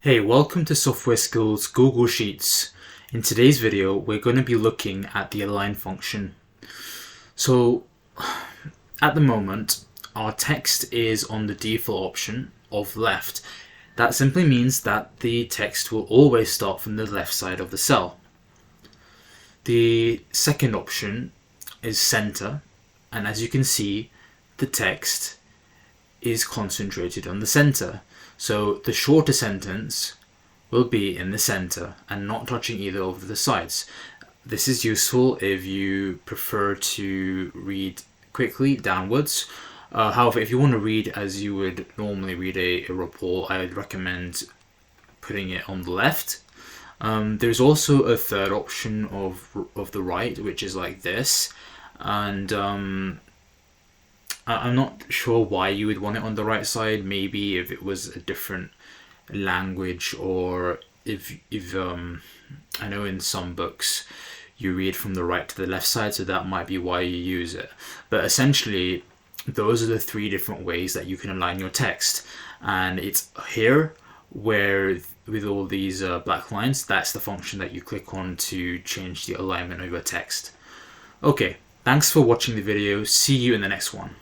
Hey, welcome to Software Skills Google Sheets. In today's video, we're going to be looking at the align function. So, at the moment, our text is on the default option of left. That simply means that the text will always start from the left side of the cell. The second option is center, and as you can see, the text is concentrated on the center. So the shorter sentence will be in the center and not touching either of the sides. This is useful if you prefer to read quickly downwards. However, if you want to read as you would normally read a report, I would recommend putting it on the left. There's also a third option of the right, which is like this, and I'm not sure why you would want it on the right side. Maybe if it was a different language, or if I know in some books you read from the right to the left side, so that might be why you use it. But essentially, those are the three different ways that you can align your text, and it's here where with all these black lines, that's the function that you click on to change the alignment of your text. Okay, thanks for watching the video. See you in the next one.